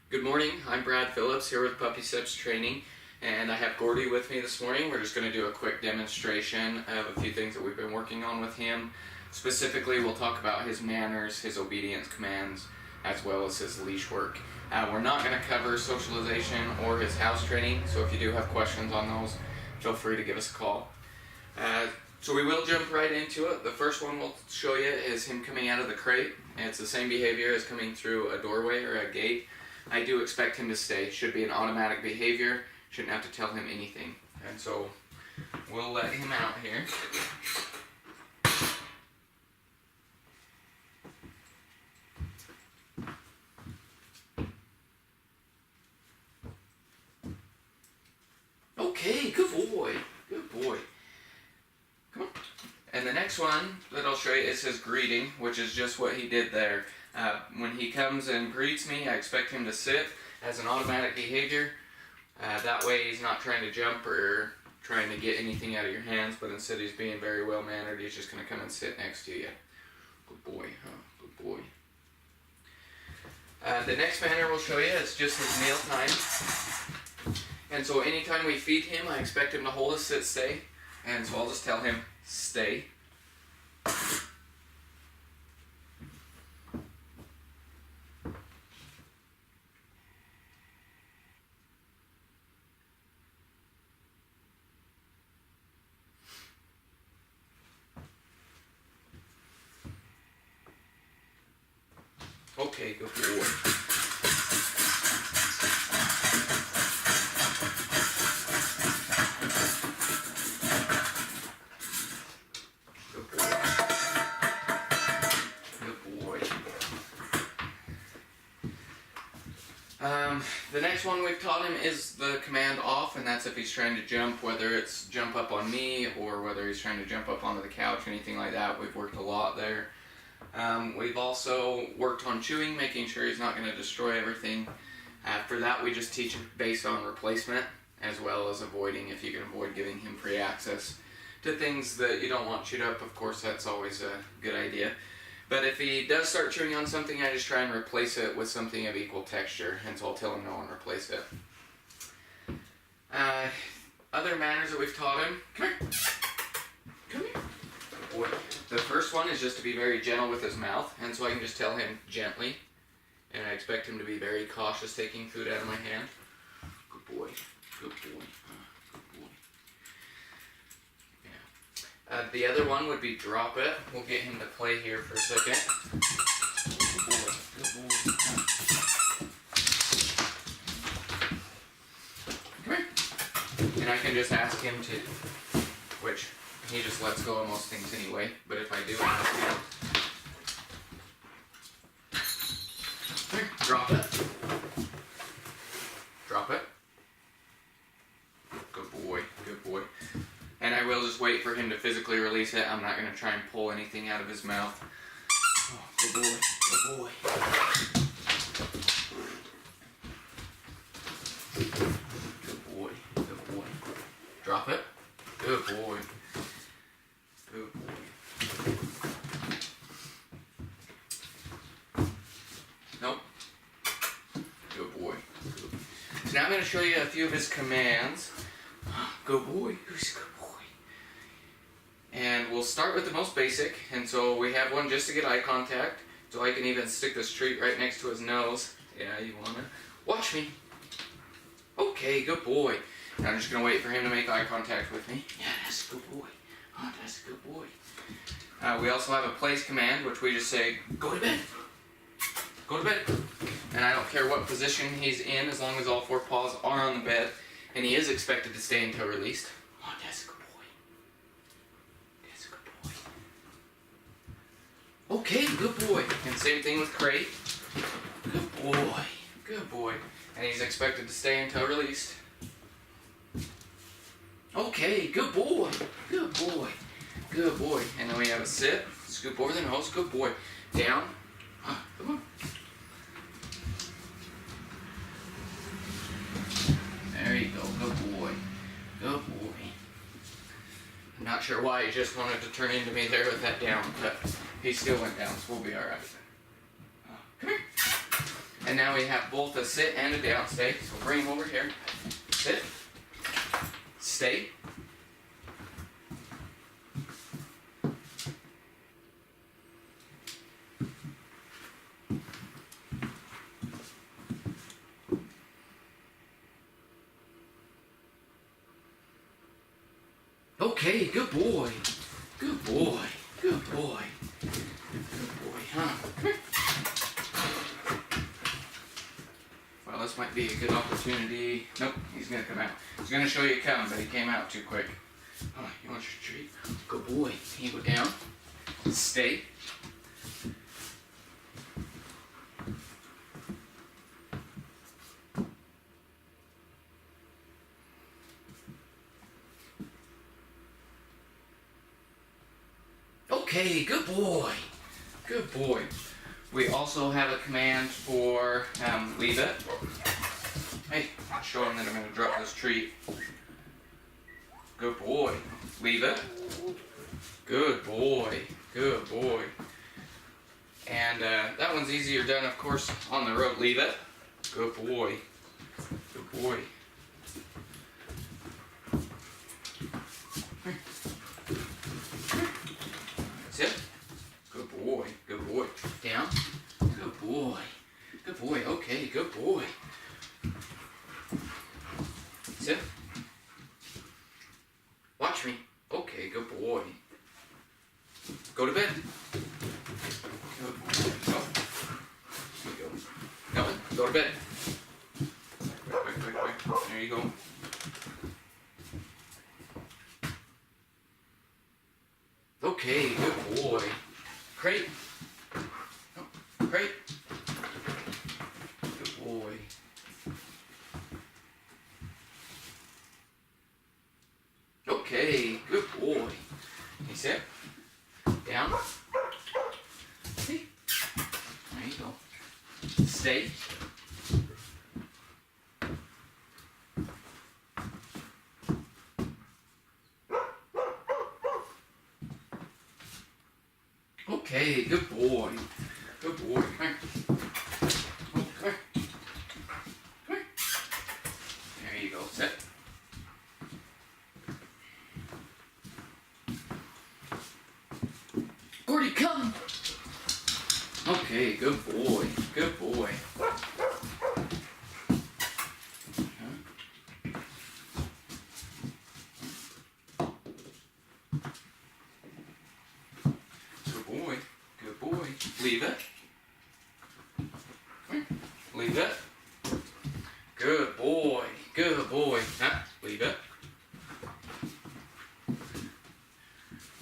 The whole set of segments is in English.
Good morning, I'm Brad Phillips here with Puppy Steps Training, and I have Gordy with me this morning. We're just going to do a quick demonstration of a few things that we've been working on with him. Specifically, we'll talk about his manners, his obedience commands, as well as his leash work. We're not going to cover socialization or his house training, so if you do have questions on those, feel free to give us a call. So we will jump right into it. The first one we'll show you is him coming out of the crate. It's the same behavior as coming through a doorway or a gate. I do expect him to stay. Should be an automatic behavior. Shouldn't have to tell him anything. And so we'll let him out here. Okay, good boy. Good boy. Come on. And the next one that I'll show you is his greeting, which is just what he did there. When he comes and greets me, I expect him to sit as an automatic behavior. That way he's not trying to jump or trying to get anything out of your hands, but instead he's being very well mannered. He's just going to come and sit next to you. Good boy, huh? Good boy. The next manner we'll show you is just his meal time. And so anytime we feed him, I expect him to hold a sit stay. And so I'll just tell him, stay. Okay, good boy. The next one we've taught him is the command off, and that's if he's trying to jump, whether it's jump up on me or whether he's trying to jump up onto the couch, anything like that. We've worked a lot there. We've also worked on chewing, making sure he's not going to destroy everything. For that, we just teach him based on replacement, as well as avoiding, if you can avoid giving him free access to things that you don't want chewed up. Of course, that's always a good idea. But if he does start chewing on something, I just try and replace it with something of equal texture, and so I'll tell him no and replace it. Other manners that we've taught him, come here, come here. Boy. The first one is just to be very gentle with his mouth, and so I can just tell him gently, and I expect him to be very cautious taking food out of my hand. Good boy, good boy, good boy. The other one would be drop it. We'll get him to play here for a second. Good boy, good boy. Come here. And I can just ask him to, which he just lets go of most things anyway, but if I do ask him, come here, drop it. Drop it. Good boy, good boy. And I will just wait for him to physically release it. I'm not going to try and pull anything out of his mouth. Oh, good boy, good boy. Good boy, good boy. Drop it. Good boy. Good boy. Nope. Good boy. Good. So now I'm going to show you a few of his commands. Good boy. Who's good boy? And we'll start with the most basic, and so we have one just to get eye contact, so I can even stick this treat right next to his nose. Yeah, you wanna? Watch me. Okay, good boy. Now I'm just gonna wait for him to make eye contact with me. Yeah, that's a good boy. Oh, that's a good boy. We also have a place command, which we just say, go to bed. Go to bed. And I don't care what position he's in, as long as all four paws are on the bed, and he is expected to stay until released. Oh, that's a good boy. Okay, good boy. And same thing with crate. Good boy. Good boy. And he's expected to stay until released. Okay, good boy. Good boy. Good boy. And then we have a sit. Scoop over the nose. Good boy. Down. Come on. There you go. Good boy. Good boy. I'm not sure why he just wanted to turn into me there with that down, but he still went down, so we'll be alright. Come here. And now we have both a sit and a down stay. So bring him over here. Sit. Stay. Okay, good boy. Good boy. Good boy. Good boy, huh? Come here. Well, this might be a good opportunity. Nope, he's gonna come out. He's gonna show you coming, but he came out too quick. Oh, you want your treat? Good boy. Can you go down? Stay. Okay, good boy. Good boy. We also have a command for leave it. Hey, show him that I'm going to drop this treat. Good boy. Leave it. Good boy. Good boy. And that one's easier done, of course, on the road. Leave it. Good boy. Good boy. That's it. Good boy. Good boy. Down. Good boy. Good boy. Okay, good boy. Sit. Watch me. Okay, good boy. Go to bed. Good boy. Go. Here you go. No, go to bed. Quick. There you go. Okay, good boy. Crate. No, crate. Good boy. Okay, good boy. Can you sit? Down. See? There you go. Stay. Okay, good boy. Good boy. Come here. Oh, come here. Come here. There you go. Sit. Gordy, come! Okay, good boy. Good boy. Good boy. Good boy. Leave it. Come here. Leave it. Good boy. Good boy. Huh? Leave it.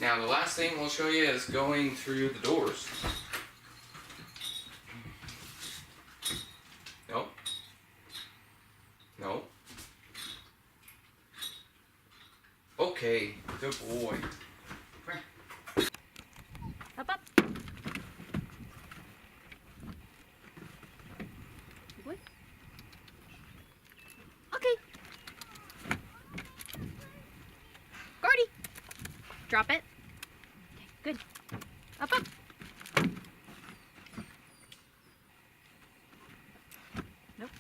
Now the last thing we'll show you is going through the doors. No. No. Okay, good boy. Come here. Up, up. Good boy. Okay. Gordy. Drop it. Okay, good. Up, up. Nope.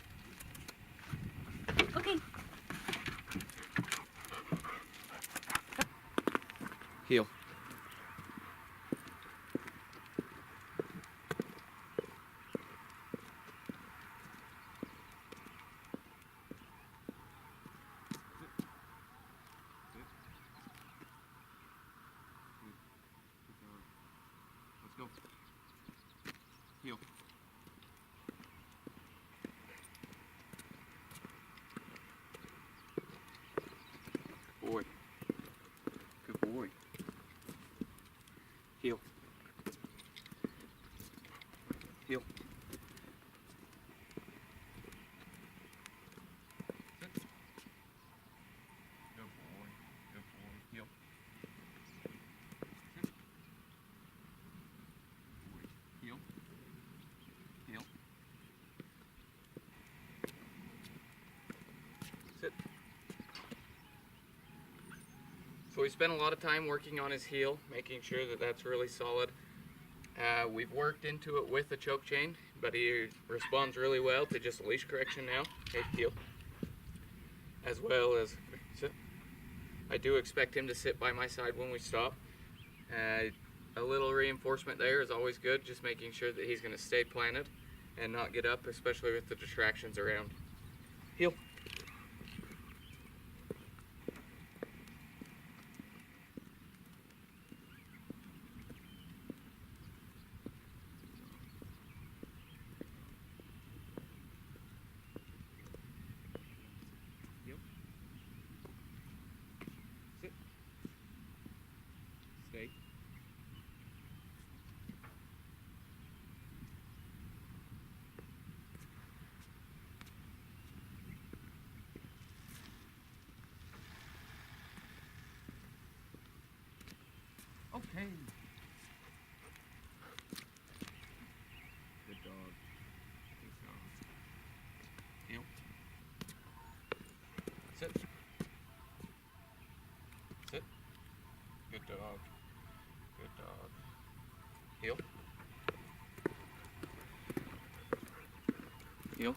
Okay. Heel. Let's go. Heel. Good boy. Good boy. Heel. Heel. Sit. Good boy. Good boy. Heel. Sit. Boy. Heel. Heel. Sit. So we spent a lot of time working on his heel, making sure that that's really solid. We've worked into it with the choke chain, but he responds really well to just leash correction now. Hey, heel. As well as sit. I do expect him to sit by my side when we stop. A little reinforcement there is always good, just making sure that he's going to stay planted and not get up, especially with the distractions around. Heel. Heel. Sit. Stay. Okay. Good dog. Good dog. Heel. Sit. Sit. Good dog. Good dog. Heel. Heel.